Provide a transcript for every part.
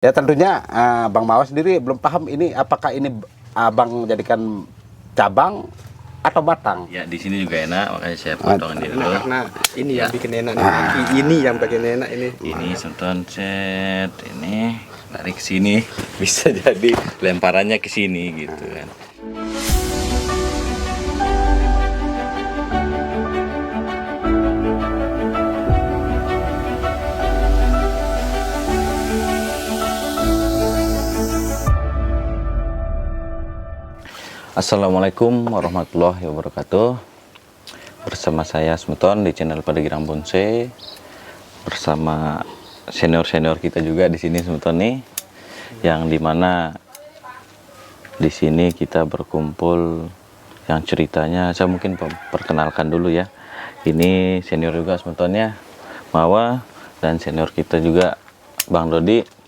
Ya tentunya Bang Mawa sendiri belum paham ini apakah ini Abang jadikan cabang atau batang. Ya di sini juga enak, makanya saya potong ini dulu. Karena ini yang bikin enak nih. Ini yang bikin enak ini. Ini sentuhan set, ini tarik ke sini, bisa jadi lemparannya ke sini gitu kan. Assalamualaikum warahmatullahi wabarakatuh. Bersama saya Smuton di channel Padagerang Bonsai, bersama senior kita juga di sini Smuton nih, yang dimana di sini kita berkumpul. Yang ceritanya saya mungkin perkenalkan dulu ya. Ini senior juga Smutonnya, Mawa, dan senior kita juga Bang Dodi.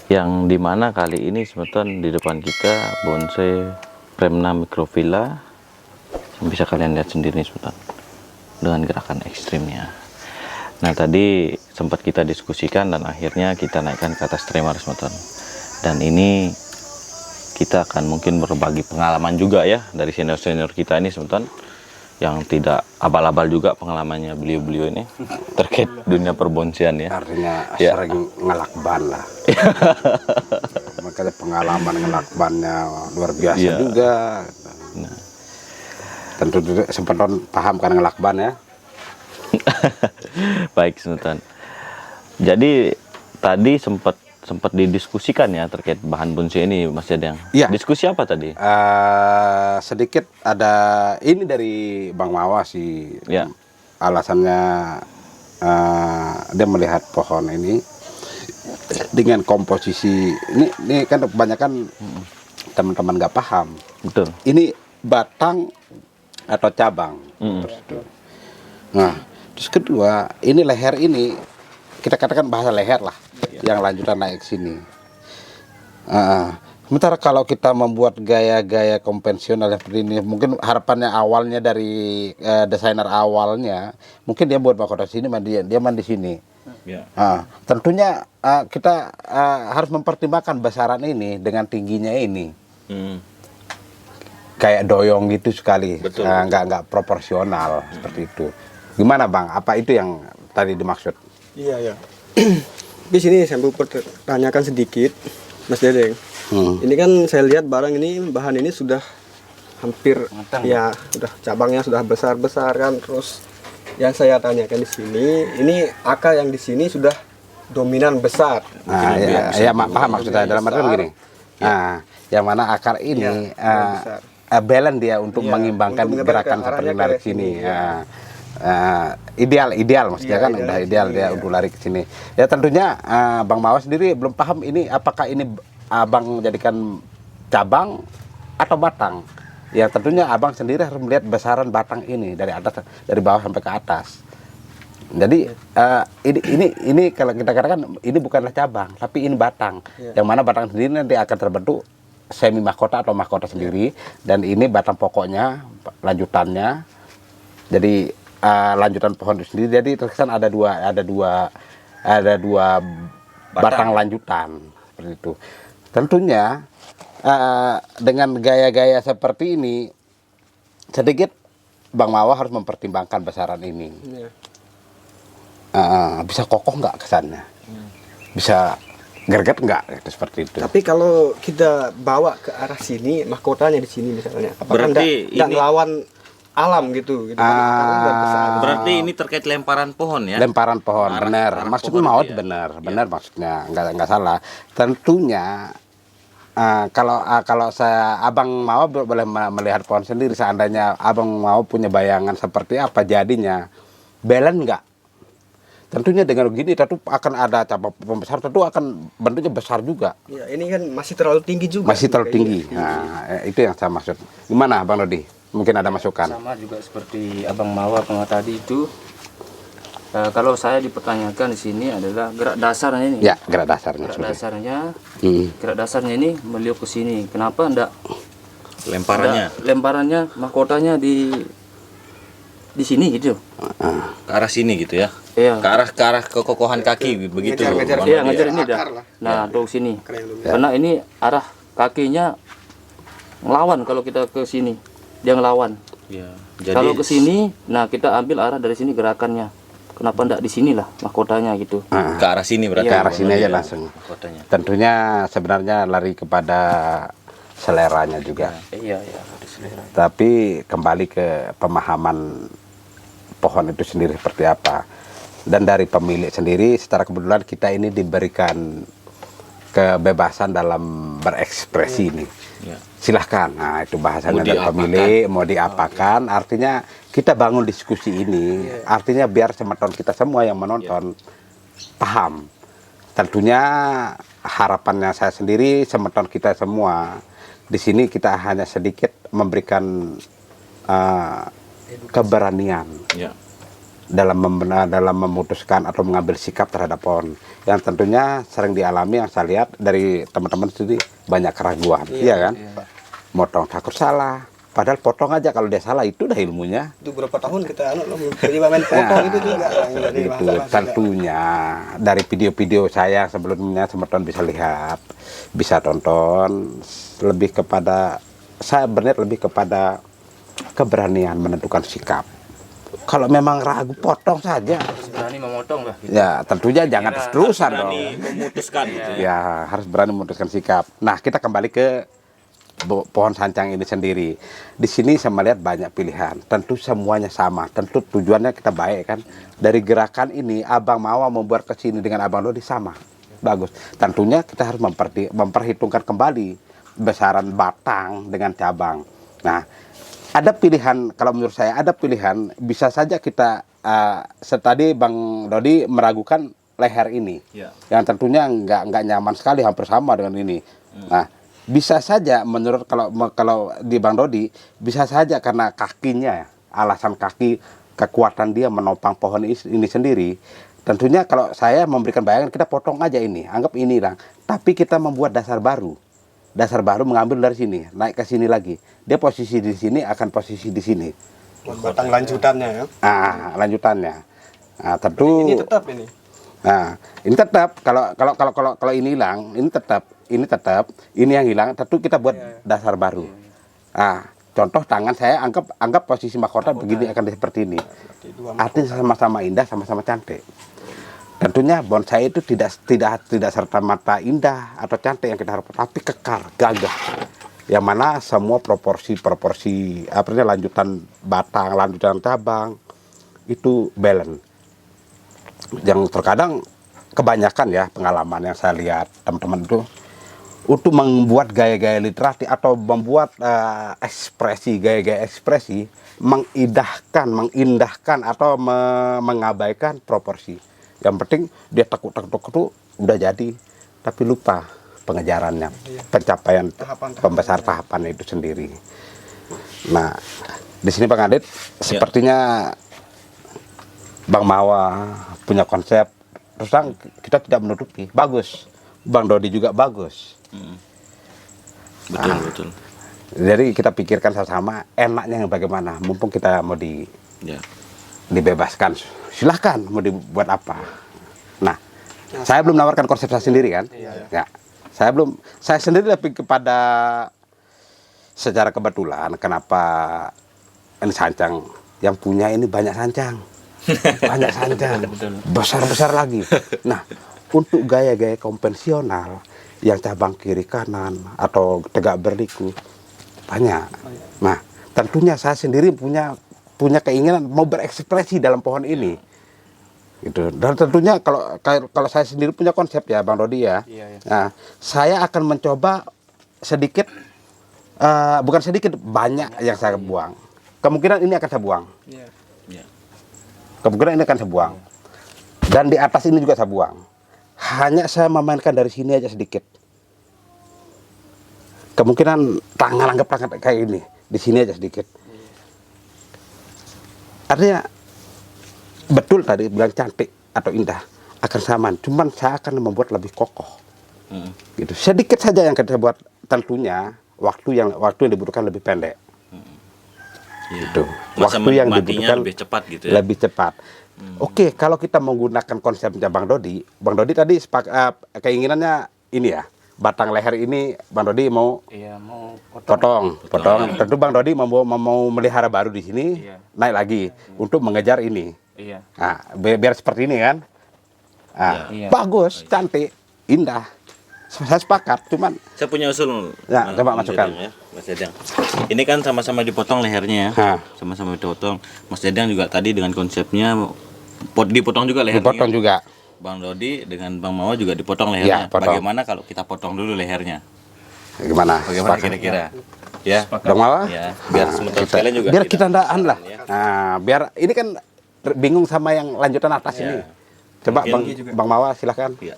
Yang dimana kali ini Smuton di depan kita bonsai Premna Microphylla, yang bisa kalian lihat sendiri nih Smuton, dengan gerakan ekstrimnya. Nah tadi sempat kita diskusikan dan akhirnya kita naikkan ke atas tremor Smuton. Dan ini kita akan mungkin berbagi pengalaman juga ya dari senior kita ini Smuton, yang tidak abal-abal juga pengalamannya beliau-beliau ini terkait dunia perbonsaian ya. Artinya Ya. sering ngelakban lah. Makanya pengalaman ngelakbannya luar biasa Ya. juga. Nah. Tentu sempat paham kan ngelakban ya. Baik Sultan. Jadi tadi sempat didiskusikan ya terkait bahan bonsai ini, Mas Jadang. Iya. Diskusi apa tadi? Sedikit ada ini dari Bang Mawa sih. Ya. Alasannya dia melihat pohon ini dengan komposisi ini kan kebanyakan teman-teman nggak paham. Betul. Ini batang atau cabang. Nah, terus kedua, ini leher ini kita katakan bahasa leher lah, yang lanjutan naik ke sini. Sementara kalau kita membuat gaya-gaya konvensional seperti ini, mungkin harapannya awalnya dari desainer awalnya, mungkin dia buat mahkota sini, dia mandi sini. Ya. Tentunya kita harus mempertimbangkan besaran ini dengan tingginya ini. Kayak doyong gitu sekali, Betul. Nggak proporsional seperti itu. Gimana Bang? Apa itu yang tadi dimaksud? Iya ya. Di sini saya mau pertanyakan sedikit, Mas Dedeng. Ini kan saya lihat barang ini, bahan ini sudah hampir ya, sudah cabangnya sudah besar-besar kan. Terus yang saya tanyakan di sini, ini akar yang di sini sudah dominan besar. Nah, ya paham maksud saya dalam artian begini. Nah, yang mana akar ini balance dia untuk mengimbangkan untuk gerakan seperti lari ke sini. Ideal maksudnya kan udah ideal dia untuk lari ke sini. Ya tentunya Bang Mawa sendiri belum paham ini apakah ini Abang jadikan cabang atau batang. Ya tentunya Abang sendiri harus melihat besaran batang ini dari atas, dari bawah sampai ke atas. Jadi ini kalau kita katakan ini bukanlah cabang, tapi ini batang. Yang mana batang sendiri nanti akan terbentuk semi mahkota atau mahkota sendiri, dan ini batang pokoknya, lanjutannya. Jadi lanjutan pohon itu sendiri. Jadi terkesan ada dua batang lanjutan seperti itu. Tentunya dengan gaya-gaya seperti ini, sedikit Bang Mawa harus mempertimbangkan besaran ini. Bisa kokoh nggak kesannya? Bisa gerget nggak? Gitu, seperti itu. Tapi kalau kita bawa ke arah sini, mahkotanya di sini misalnya, apakah Berarti nggak ini melawan alam gitu? Berarti ini terkait lemparan pohon ya? Lemparan pohon, benar. Maksudnya pohon Mawa itu ya? benar maksudnya, nggak salah. Tentunya kalau Abang Mawa boleh melihat pohon sendiri, seandainya Abang Mawa punya bayangan seperti apa jadinya, balance nggak? Tentunya dengan begini tentu akan ada cabang pembesar, tentu akan bentuknya besar juga. Ya, ini kan masih terlalu tinggi juga. Masih terlalu tinggi. Nah, itu yang saya maksud. Gimana Bang Dodi? Mungkin ada masukan. Sama juga seperti Abang Mawa tadi itu. Kalau saya dipertanyakan di sini adalah gerak dasarnya ini. Ya, gerak dasarnya. Gerak dasarnya ini meliuk ke sini. Kenapa enggak Lemparannya? lemparannya mahkotanya di di sini gitu. Ke arah sini gitu ya. Iya. Ke arah kekokohan kaki begitu. Ngejar-ngejar. Bang Iya, Dodi. ngejar ini dah. Akar lah. Nah, untuk sini. Keren dulu. Karena ini arah kakinya ngelawan kalau kita ke sini. Dia ngelawan. Ya. Jadi Kalau ke sini, nah kita ambil arah dari sini gerakannya. Kenapa enggak di sinilah mahkotanya gitu? ke arah sini berarti. Ke arah Bang sini Dodi aja ya, langsung. Kotanya. Tentunya sebenarnya lari kepada seleranya juga. Iya, iya, ada selera. Tapi kembali ke pemahaman pohon itu sendiri seperti apa. Dan dari pemilik sendiri, secara kebetulan kita ini diberikan kebebasan dalam berekspresi ini. Ya. Silahkan, nah itu bahasanya Mau dari diapakan. pemilik, mau diapakan, artinya kita bangun diskusi ini, artinya biar semeton kita semua yang menonton paham. Tentunya harapannya saya sendiri, semeton kita semua, di sini kita hanya sedikit memberikan keberanian Ya. dalam memutuskan atau mengambil sikap terhadap pohon yang tentunya sering dialami, yang saya lihat dari teman-teman sendiri banyak keraguan, iya kan? Motong takut salah, padahal potong aja kalau dia salah itu udah ilmunya. Itu berapa tahun kita coba main potong itu juga yang jadi Itu masalah juga. tentunya dari video-video saya sebelumnya teman-teman bisa lihat, bisa tonton, lebih kepada saya berniat lebih kepada keberanian menentukan sikap. Kalau memang ragu, potong saja. Berani memotong lah. Gitu. Ya, tentunya jangan terus-terusan dong. Memutuskan gitu. Ya, harus berani memutuskan sikap. Nah, kita kembali ke pohon sancang ini sendiri. Di sini saya melihat banyak pilihan. Tentu semuanya sama. Tentu tujuannya kita baik kan. Dari gerakan ini, Abang Mawa membuat ke sini dengan Abang Dodi sama. Bagus. Tentunya kita harus memperhitungkan kembali besaran batang dengan cabang. Nah, ada pilihan, kalau menurut saya ada pilihan, bisa saja kita tadi Bang Dodi meragukan leher ini, Ya. yang tentunya nggak nyaman sekali, hampir sama dengan ini. Nah, bisa saja menurut kalau di Bang Dodi bisa saja karena kakinya, alasan kaki, kekuatan dia menopang pohon ini sendiri. Tentunya kalau saya memberikan bayangan, kita potong aja ini, anggap ini lah. Tapi kita membuat dasar baru. Dasar baru mengambil dari sini, naik ke sini lagi. Dia posisi di sini akan posisi di sini. Batang lanjutannya ya. Lanjutannya. Nah, tentu. Ini tetap ini. Nah, ini tetap kalau ini hilang, ini tetap, ini yang hilang, tentu kita buat dasar baru. Nah, contoh tangan saya anggap posisi mahkota begini akan seperti ini. Artinya sama-sama indah, sama-sama cantik. Tentunya bonsai itu tidak serta-merta indah atau cantik yang kita harapkan, tapi kekar, gagah. Yang mana semua proporsi artinya lanjutan batang, lanjutan cabang itu balance. Yang terkadang kebanyakan ya pengalaman yang saya lihat teman-teman itu untuk membuat gaya-gaya literasi atau membuat gaya-gaya ekspresi mengindahkan atau mengabaikan proporsi. Yang penting dia tekuk udah jadi, tapi lupa pengejarannya, pencapaian pembesar tahapan itu sendiri. Nah, di sini Bang Adit sepertinya Bang Mawa punya konsep, terus terang kita tidak menutupi, bagus. Bang Dodi juga bagus. Betul. Jadi kita pikirkan sama-sama enaknya bagaimana, mumpung kita mau Ya. dibebaskan, silahkan mau dibuat apa. Nah, saya belum menawarkan konsep saya sendiri kan. Ya, saya sendiri lebih kepada secara kebetulan kenapa ini sancang yang punya ini banyak sancang. Banyak sancang, besar-besar lagi. Nah, untuk gaya-gaya konvensional yang cabang kiri kanan atau tegak berliku banyak. Nah, tentunya saya sendiri punya keinginan mau berekspresi dalam pohon ini, gitu. Dan tentunya kalau saya sendiri punya konsep ya Bang Dodi ya. Nah, saya akan mencoba sedikit, bukan sedikit, banyak yang saya buang. Kemungkinan ini akan saya buang. Kemungkinan ini akan saya buang. Dan di atas ini juga saya buang. Hanya saya memainkan dari sini aja sedikit. Kemungkinan anggap tangan kayak ini, di sini aja sedikit. Artinya betul tadi bilang cantik atau indah akan sama, cuman saya akan membuat lebih kokoh. Gitu. Sedikit saja yang kita buat, tentunya waktu yang dibutuhkan lebih pendek. Gitu. Masa Waktu yang menikmatinya dibutuhkan lebih cepat gitu ya. lebih cepat. Oke, kalau kita menggunakan konsepnya Bang Dodi tadi keinginannya ini ya, batang leher ini Bang Dodi mau Iya, mau potong. potong. Tentu Bang Dodi mau melihara baru di sini, Iya. naik lagi untuk mengejar ini. Iya. Nah, biar seperti ini kan. Nah, Iya. bagus, cantik, indah. Saya sepakat, cuman Saya punya usul. Ya, coba Mas masukkan. Dedang ya, Mas Dedang. Ini kan sama-sama dipotong lehernya ya. Hah. Sama-sama dipotong. Mas Dedang juga tadi dengan konsepnya dipotong juga lehernya. dipotong juga. Bang Dodi dengan Bang Mawa juga dipotong Ya, lehernya. potong. Bagaimana kalau kita potong dulu lehernya? Gimana? Bagaimana Sepakat? kira-kira? Ya. Bang Mawa? Ya, biar sementara sekalian juga. Biar kita ndaan lah. ya. Nah, biar ini kan bingung sama yang lanjutan atas Ya. ini. Coba Mungkin Bang Mawa silahkan. Ya.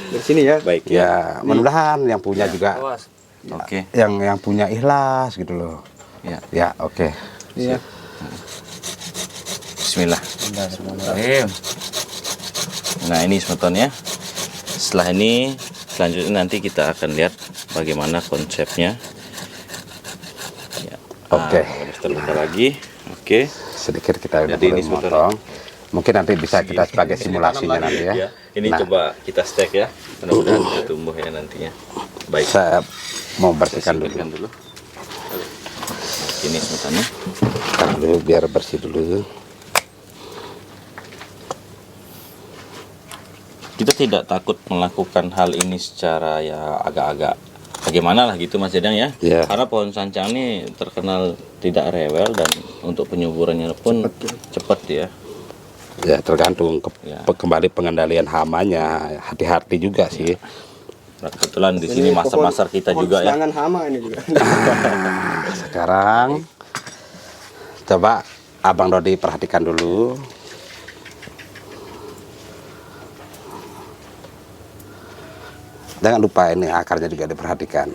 Dari sini ya. Baik ya. Ya, mudah-mudahan yang punya juga Awas. Oke. yang punya ikhlas gitu loh. Ya. Ya, oke. Iya. Bismillah. Bismillahirrahmanirrahim. Nah, ini semeton ya. Setelah ini selanjutnya nanti kita akan lihat bagaimana konsepnya. Ya. Oke. Harus terbuka lagi. Oke. Sedikit kita udah Jadi mulai ini sebentar. memotong. Mungkin nanti bisa kita sebagai simulasinya nanti ya. Ini Nah, coba kita stek ya. Mudah-mudahan bisa tumbuh ya nantinya. Baik. saya mau bersihkan dulu. Singkirkan dulu. Ini semetonnya. Tahan dulu biar bersih dulu. Kita tidak takut melakukan hal ini secara ya agak-agak bagaimana lah gitu Mas Dedang ya. Iya. Karena pohon sancang ini terkenal tidak rewel dan untuk penyuburannya pun cepat ya. Ya tergantung Ya. kembali pengendalian hamanya, hati-hati juga sih. Nah, kebetulan di sini master-master kita juga ya. Serangan hama ini juga. Sekarang coba Abang Dodi perhatikan dulu. Jangan lupa ini akarnya juga diperhatikan.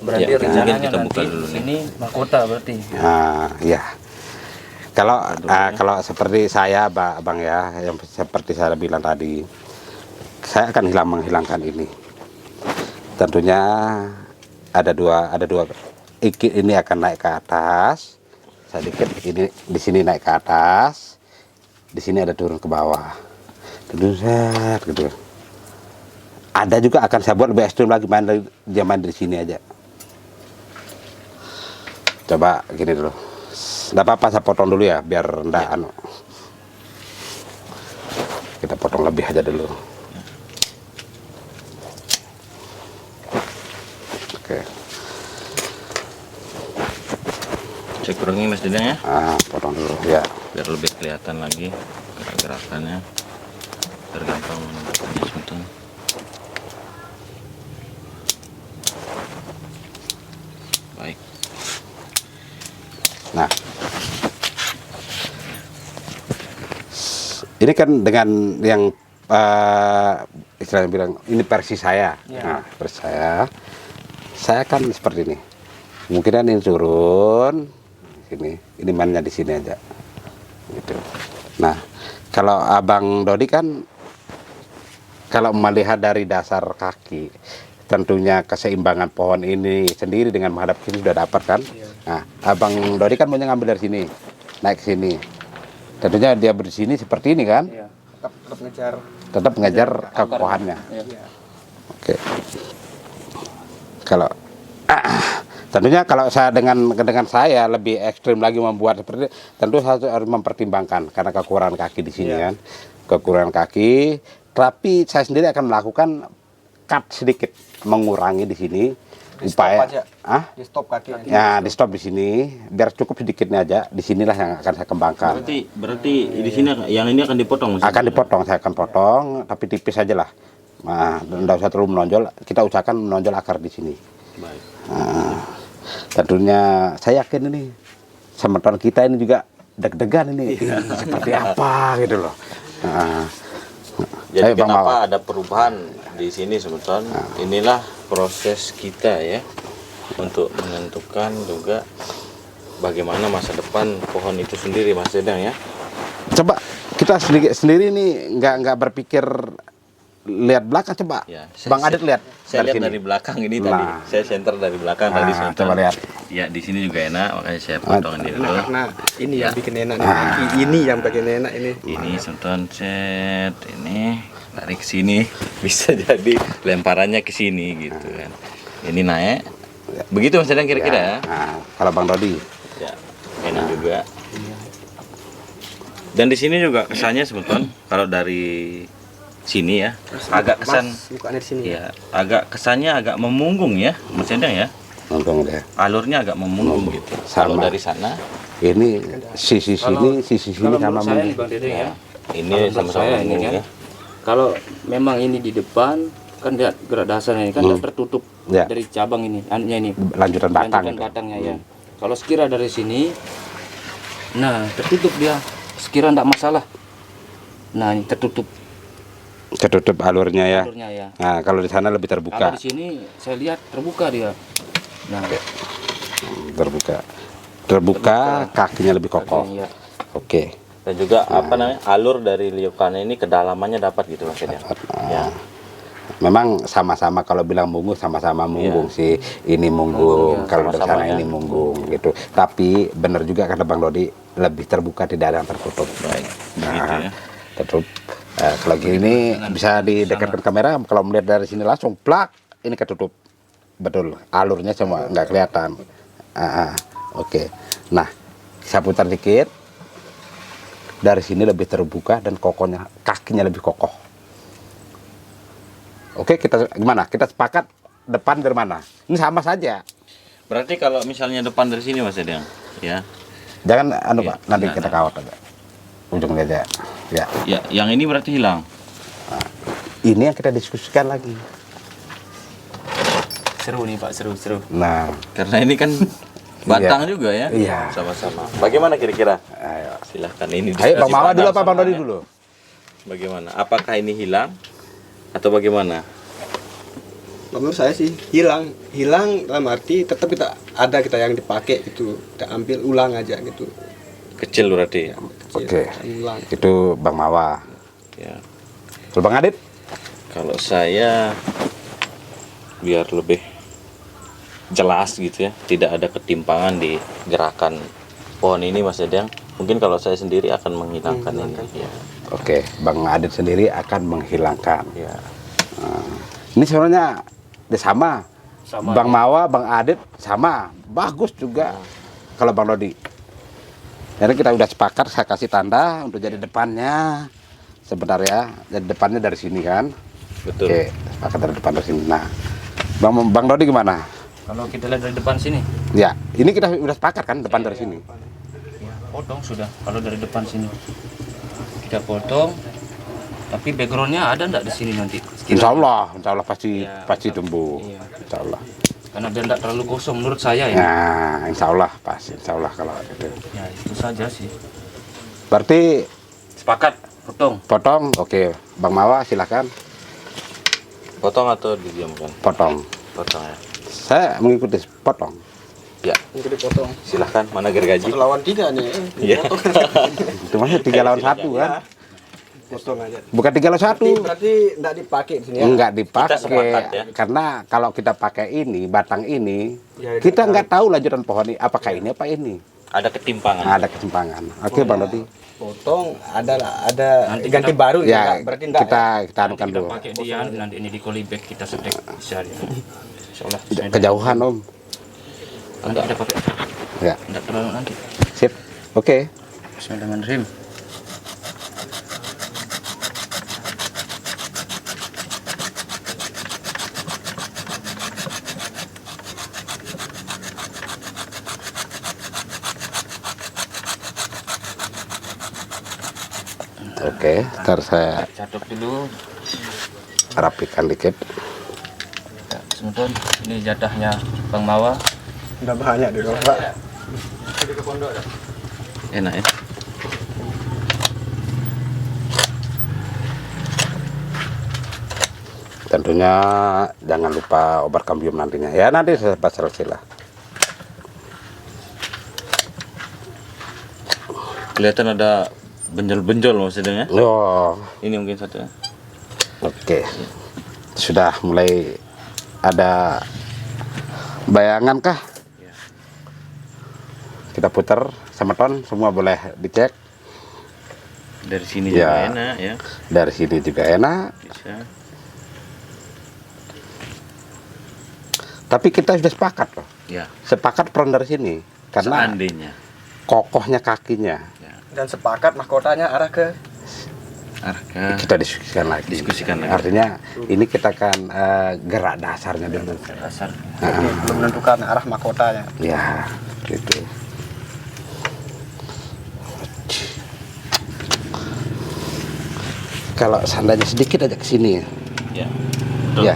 Berarti Ya, mungkin rencananya kita nanti buka dulu nih. ini mahkota berarti. Nah, ya. Kalau seperti saya, Bang ya, yang seperti saya bilang tadi, saya akan menghilangkan ini. Tentunya ada dua ikit ini akan naik ke atas, sedikit ini di sini naik ke atas, di sini ada turun ke bawah, gitu. Ada juga akan saya buat lebih ekstrim lagi, main dari sini aja. Coba gini dulu. Nggak apa-apa saya potong dulu ya, biar ndak anu. Kita potong lebih aja dulu. Oke. Saya kurangi Mas Dedang ya, Potong dulu ya. biar lebih kelihatan lagi gerak-gerakannya. Biar gampang menentukannya sebentar. Baik. Nah, ini kan dengan yang istilahnya bilang ini versi saya. Nah, versi saya kan seperti ini. Kemungkinan ini turun, ini mainnya di sini aja, gitu. Nah, kalau Abang Dodi kan kalau melihat dari dasar kaki, tentunya keseimbangan pohon ini sendiri dengan menghadap sini sudah dapat kan. Nah, Abang Dodi kan maunya ngambil dari sini, naik ke sini. Tentunya dia berdiri seperti ini kan, Iya. Tetap ngejar. kekokohannya. Iya. Oke. Kalau tentunya kalau saya dengan saya lebih ekstrim lagi membuat seperti itu, tentu saya harus mempertimbangkan karena kekurangan kaki di sini kan, kekurangan kaki. Tapi saya sendiri akan melakukan cut sedikit, mengurangi di sini upaya. Di stop kaki. Ya, di stop di sini, biar cukup sedikitnya aja. Di sinilah yang akan saya kembangkan. Berarti di sini yang ini akan dipotong Mas? Akan dipotong, saya akan potong, tapi tipis aja lah. Nah, tidak usah terlalu menonjol. Kita usahakan menonjol akar di sini. Baik. Nah, tentunya saya yakin ini semeton kita ini juga deg-degan ini seperti apa gitu loh. Nah, Jadi ayo, Bang Mawa. kenapa ada perubahan di sini sebentar? Inilah proses kita ya untuk menentukan juga bagaimana masa depan pohon itu sendiri Mas Dedang ya. Coba kita sendiri ini nggak berpikir lihat belakang, coba Ya, Bang Adit lihat Saya lihat sini. dari belakang ini Nah. tadi. Saya center dari belakang tadi sebentar. Coba lihat. Ya, di sini juga enak, makanya saya potong ini dulu. Karena ini yang bikin enak nih. Ini yang bikin enak ini. Ini sentuhan set, ini tarik ke sini, bisa jadi lemparannya ke sini gitu kan. Ini naik. Begitu Mas Dadang kira-kira ya. Nah, kalau Bang Dodi. Ya, enak juga. Dan di sini juga kesannya sebetulnya kalau dari sini ya, agak kesan Bukannya di sini. ya, agak kesannya agak memunggung ya, Mas Dadang ya. Untung deh. Alurnya agak memunggung gitu. Kalau Sama. dari sana Ini sisi sini Kalau sama menurut saya nih mungkin. Bang Dede ya, ini kalau menurut sama-sama saya ini memunggung kan, ya. kalau memang ini di depan kan lihat gerak dasarnya ini kan tidak tertutup Ya. dari cabang ini, anunya ini, Lanjutan batang. lanjutan Gitu. batangnya ya. Kalau sekira dari sini, nah tertutup dia, sekira tidak masalah. Nah ini tertutup Ketutup alurnya ya. alurnya ya. Nah, kalau di sana lebih Kalau terbuka. di sini saya lihat terbuka dia. Nah, Terbuka, kakinya lebih kokoh. ya. Oke. Dan juga apa namanya, alur dari liukannya ini kedalamannya dapat gitu Mas Dadang. Ya. Memang sama-sama kalau bilang munggung sama-sama munggung sih. Ini munggung, kalau dari Sama-sama sana ya. ini munggung gitu. Tapi benar juga kata Bang Dodi, lebih terbuka, tidak ada yang tertutup. Baik. Begitu ya. Tertutup. Kalau gini bisa didekatkan kamera, kalau melihat dari sini langsung plak, ini ketutup. Betul, alurnya cuma nggak kelihatan. Oke. Nah, saya putar dikit. Dari sini lebih terbuka dan kokohnya, kakinya lebih kokoh. Oke, kita gimana? Kita sepakat depan dari mana? Ini sama saja. Berarti kalau misalnya depan dari sini Mas Dadang, ya. Jangan Iya, Pak, nanti nah, kita kawat aja. Ujungnya aja. Ya. Ya, yang ini berarti hilang. Ini yang kita diskusikan lagi. Seru nih Pak, seru. Nah, Karena ini kan batang juga ya. Iya. Sama-sama. Bagaimana kira-kira? ayo. Silahkan ini. Ayo Bang diskusi Mawa dulu panel apa Bang sama Dodi ya. dulu? Bagaimana? Apakah ini hilang atau bagaimana? Menurut saya sih hilang dalam arti tetap kita yang dipakai gitu. Kita ambil ulang aja gitu. Kecil berarti. Kecil, Oke. Ulang. Itu Bang Mawa. Ya. Kalau Bang Adit? Kalau saya biar lebih jelas gitu ya, tidak ada ketimpangan di gerakan pohon ini Mas Dadang. Mungkin kalau saya sendiri akan menghilangkan ini. Ya. Oke, Bang Adit sendiri akan menghilangkan. Ya. Ini sebenarnya sama. Sama, Bang Mawa, Bang Adit sama. Bagus juga. Kalau Bang Dodi. Jadi kita udah sepakat, saya kasih tanda untuk jadi depannya. Sebentar ya, jadi depannya dari sini kan. Betul. Oke, sepakat dari depan dari sini. Nah, Bang Dodi gimana? Kalau kita lihat dari depan sini, Ya, ini kita udah sepakat kan depan dari sini. ya, potong sudah. Kalau dari depan sini kita potong, tapi backgroundnya ada ndak di sini nanti? Insya Allah pasti Iya, pasti tumbuh. Iya. Insya Allah. Karena biar ndak terlalu kosong menurut saya ya. Nah, Insya Allah pasti. Insya Allah kalau itu. Ya itu saja sih. Berarti Sepakat, potong. potong. Oke, Bang Mawa silakan Potong atau didiamkan? potong. Potong ya. Saya mengikuti potong. Ya, Mungkin dipotong. silahkan. Mana gergaji? Lawan 3 nih. Iya. Itu masih 3 lawan 1 kan? Potong aja. Bukan 3 lawan 1. Berarti enggak dipakai di sini ya. Enggak Kita sepakat dipakai ya. karena kalau kita pakai ini batang ini Ya, kita nggak tahu lanjutan pohon ini apakah ini apa ini. Ada ketimpangan. Ada kesimpangan. Oke Bang Dodi. Potong ada Nanti ganti kita- baru Ya berarti enggak. kita anukan Kita dulu. pakai dia, nanti ini di kolibek kita setrek bisa ya. Insyaallah. Kejauhan Om. Nanti kita pakai. Ya, Ndak terlalu nanti. sip. Oke. Bismillahirrahmanirrahim. Oke, ntar saya Catok dulu. rapikan dikit. Ya, sebentar. Ini jatahnya Bang Mawa. Udah banyak deh Pak. Enak ya. Tentunya jangan lupa obat kambium nantinya. Ya nanti saya selesai lah. Kelihatan ada benjol-benjol maksudnya. Oh, Ini mungkin satu. oke. Sudah mulai ada bayangan kah? kita putar semeton, semua boleh dicek. Dari sini Ya. juga enak ya. Dari sini juga enak. Bisa. Tapi kita sudah sepakat loh. Ya. Sepakat peron dari sini karena Seandainya. kokohnya kakinya. Ya. Dan sepakat mahkotanya arah ke Arah ke Kita diskusikan lagi. Diskusikan lagi. Artinya ini kita akan gerak dasarnya dulu. dasar. belum menentukan arah mahkotanya. Ya, gitu. Kalau seandainya sedikit aja ke sini. Ya. Betul. Ya.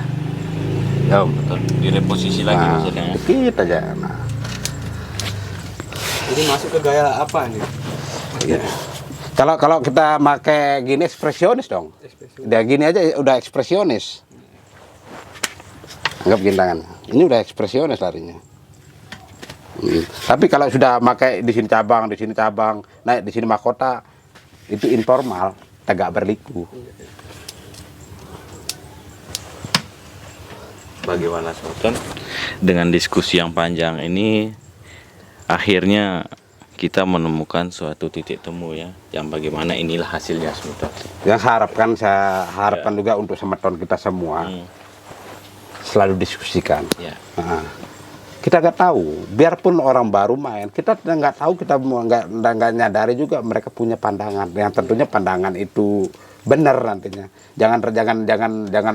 Ya, Om. Betul. Direposisi lagi Nah, maksudnya. dikit aja. Nah, Ini masuk ke gaya apa nih? ya. Kalau kita pakai gini ekspresionis dong. Udah gini aja udah ekspresionis. Anggap gini tangan. Ini udah ekspresionis larinya. Tapi kalau sudah pakai di sini cabang, naik di sini mahkota, itu informal, tegak berliku. Bagaimana Sultan? Dengan diskusi yang panjang ini, akhirnya kita menemukan suatu titik temu ya, yang bagaimana inilah hasilnya Sultan. Yang saya harapkan juga untuk semeton kita semua selalu diskusikan. Ya. Nah, kita nggak tahu, biarpun orang baru main, kita nggak tahu, kita nggak nyadari juga mereka punya pandangan, yang tentunya pandangan itu benar nantinya. Jangan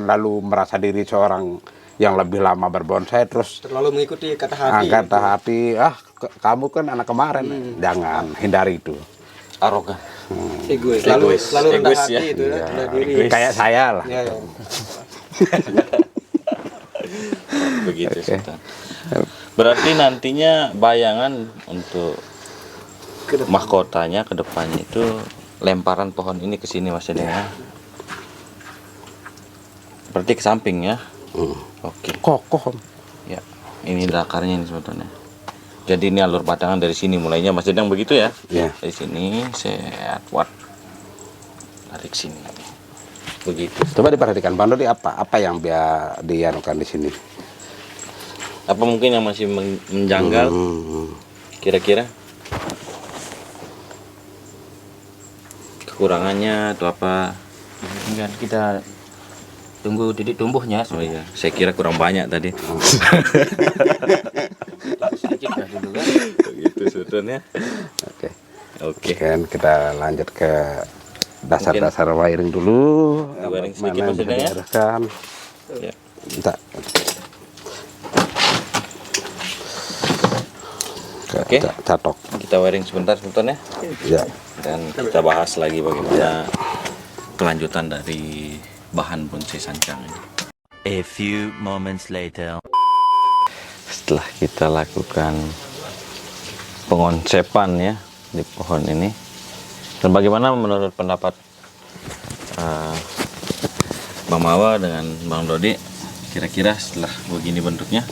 lalu merasa diri seorang yang lebih lama berbonsai terus Terlalu mengikuti kata hati. kata hati, kamu kan anak kemarin, jangan hindari itu. Arogan. Egois. Egois. Selalu rendah Egois, hati ya. itu ya. Iya, Rendah diri. kayak saya lah. Ya, ya. Begitu Oke. Sultan. Berarti nantinya bayangan untuk mahkotanya ke depannya itu lemparan pohon ini ke sini maksudnya ya. Berarti ke samping ya. Oke. Kokoh. Ya. Ini akarnya ini sebetulnya. Jadi ini alur batangan dari sini mulainya Mas Dedang begitu ya. Ya. Dari sini set wat tarik sini. Begitu. Coba diperhatikan Bang Dodi, apa yang biar dianukan di sini. Apa mungkin yang masih menjanggal kira-kira? Kekurangannya atau apa? Tinggal kita tunggu titik tumbuhnya. Oh iya, saya kira kurang banyak tadi. Sedikit lah dulu kan. Begitu sebetulnya. Oke. Oke. Kan kita lanjut ke dasar-dasar wiring dulu. Wiring sedikit Mana maksudnya bisa ya? diarahkan. Ya. Bentar. Oke. Catok. Kita wiring sebentar sebetulnya. Ya. Dan kita bahas lagi bagaimana kelanjutan dari bahan bonsai sancang ini. A few moments later. Setelah kita lakukan pengonsepan ya di pohon ini, dan bagaimana menurut pendapat Bang Mawa dengan Bang Dodi, kira-kira setelah begini bentuknya?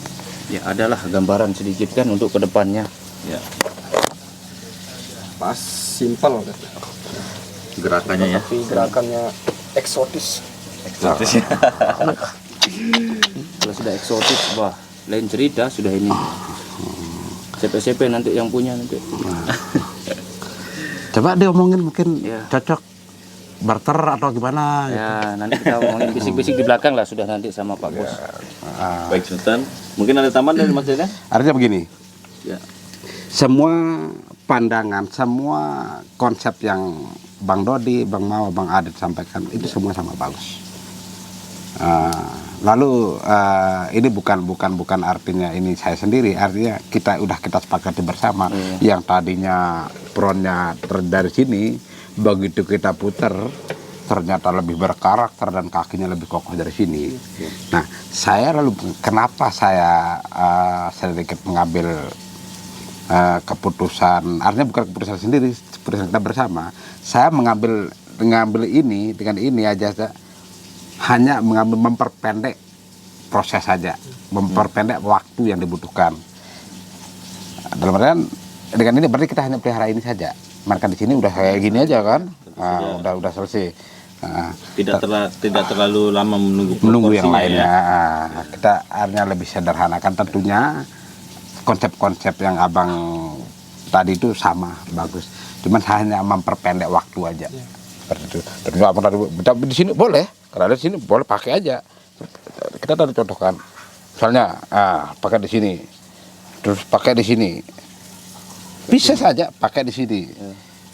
Ya adalah gambaran sedikit kan untuk kedepannya. Ya, Pas simpel. gerakannya ya. Tapi gerakannya eksotis. Eksotis ya. Kalau sudah eksotis, wah lain cerita sudah ini. CP nanti yang punya nanti. Coba diomongin mungkin Ya. cocok barter atau gimana. Ya nanti kita ngomongin bisik-bisik di belakang lah sudah nanti sama Pak Bos. Baik Sultan, mungkin ada tambahan dari Mas Deden? Artinya begini, Ya. semua pandangan, semua konsep yang Bang Dodi, Bang Mawa, Bang Adit sampaikan itu semua sama bagus. Lalu ini bukan artinya ini saya sendiri, artinya kita sepakati bersama. Yang tadinya peronnya dari sini, begitu kita putar ternyata lebih berkarakter dan kakinya lebih kokoh dari sini. Nah, saya lalu kenapa saya sedikit mengambil keputusan, artinya bukan keputusan sendiri, keputusan kita bersama. Saya mengambil ini dengan ini aja, hanya memperpendek proses saja, memperpendek waktu yang dibutuhkan. Dalam artian dengan ini berarti kita hanya pelihara ini saja. Mereka di sini udah kayak gini aja kan, udah selesai. Tidak terlalu lama Menunggu yang proporsinya lainnya. ya. Kita akhirnya lebih sederhanakan tentunya konsep-konsep yang abang tadi itu sama bagus. Cuman hanya memperpendek waktu aja. Seperti itu. Terus apa tadi di sini boleh, karena di sini boleh pakai aja. Kita tadi contohkan. Misalnya pakai di sini. Terus pakai di sini. Bisa saja pakai di sini.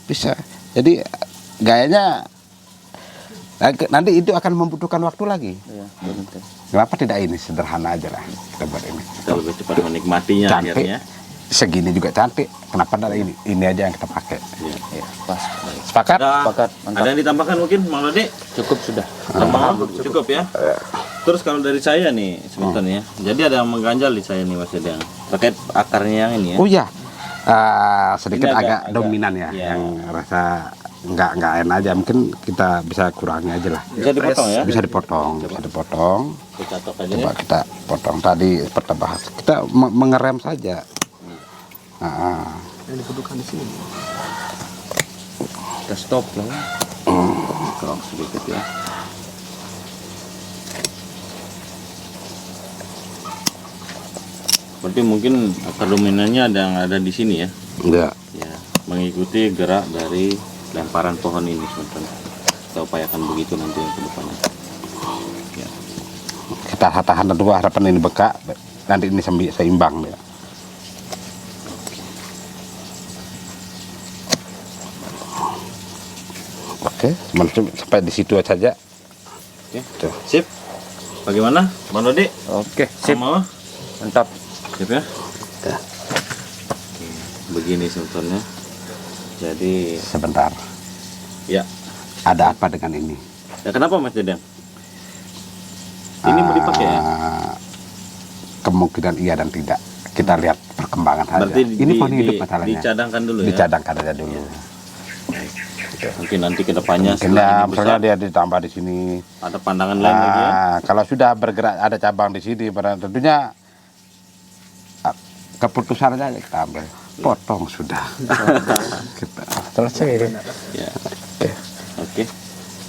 Bisa. Jadi gayanya nanti itu akan membutuhkan waktu lagi. Iya, betul. Kenapa tidak ini sederhana aja lah kita buat ini. Kita lebih cepat menikmatinya Cantik. akhirnya. Segini juga cantik. Kenapa tidak ini? Ini aja yang kita pakai. Iya. Pas. Sepakat? Sepakat, mantap. Ada yang ditambahkan mungkin, Mang Dodi? Cukup sudah. Cukup ya. Terus kalau dari saya nih sebentar ya. Jadi ada yang mengganjal di saya nih Mas Dedang. Terkait akarnya yang ini ya. Oh iya. Sedikit Ini agak agak- dominan ya, iya. yang rasa nggak enak aja. Mungkin kita bisa kurangi aja lah. Bisa dipotong ya. Bisa dipotong, bisa dipotong. Kita tok aja Coba ya. kita potong tadi seperti bahas. Kita mengerem saja. Yang dibutuhkan di sini. Kita stop lah. Kerok sedikit ya. Berarti mungkin akar dominannya ada yang ada di sini ya. Enggak. Ya, mengikuti gerak dari lemparan pohon ini sebentar. Kita upayakan begitu nanti ke depannya. Ya. Kita tahan dulu, harapan ini bekak. Nanti ini seimbang ya. Oke, sampai di situ saja. Oke. Tuh. Sip. Bagaimana, Bang Dodi? Oke, sip. Mau? Mantap. Sip ya. Oke, begini sebetulnya. Jadi, Sebentar. ya. Ada apa dengan ini? Ya kenapa Mas Dedang? Ini mau dipakai ya? Kemungkinan iya dan tidak. Kita lihat perkembangan saja. Berarti Ini pohon hidup masalahnya. dicadangkan dulu ya. Dicadangkan aja dulu. Mungkin nanti ke depannya Mungkin setelah ya, ini misalnya besar, dia ditambah di sini. ada pandangan lain lagi ya. Kalau sudah bergerak ada cabang di sini, tentunya keputusan aja kita ambil. Potong sudah. Kita selesai. Ya. Oke.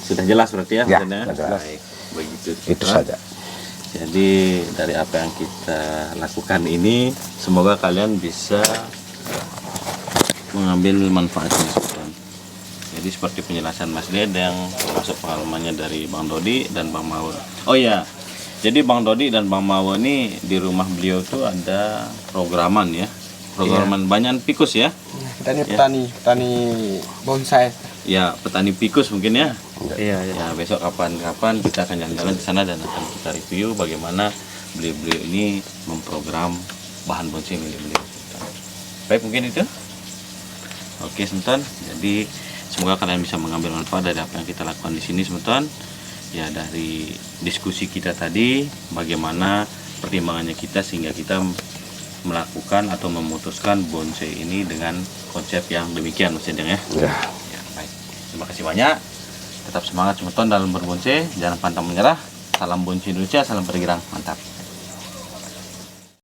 Sudah jelas berarti ya, Ya, Mas Dedang? sudah jelas. Baik, begitu. Itu Nah, saja. Jadi dari apa yang kita lakukan ini, semoga kalian bisa mengambil manfaatnya. Sobat. Jadi seperti penjelasan Mas Dedang, termasuk pengalamannya dari Bang Dodi dan Bang Mawo. Oh iya, jadi Bang Dodi dan Bang Mawo ini di rumah beliau tuh ada programan ya, programan banyan pikus ya. Kita ini petani bonsai. Ya, petani pikus mungkin ya. Iya, Ya, besok kapan-kapan kita akan jalan-jalan ke sana dan akan kita review bagaimana beliau-beliau ini memprogram bahan bonsai milik beliau. Baik, mungkin itu. Oke, Semeton. Jadi semoga kalian bisa mengambil manfaat dari apa yang kita lakukan di sini, Semeton. Ya, dari diskusi kita tadi, bagaimana pertimbangannya kita sehingga kita melakukan atau memutuskan bonsai ini dengan konsep yang demikian, Mas Dedang ya. Ya. Ya, baik. Terima kasih banyak. Tetap semangat Semeton dalam berbonsai, jangan pantang menyerah. Salam bonsai Indonesia, salam bergirang, mantap.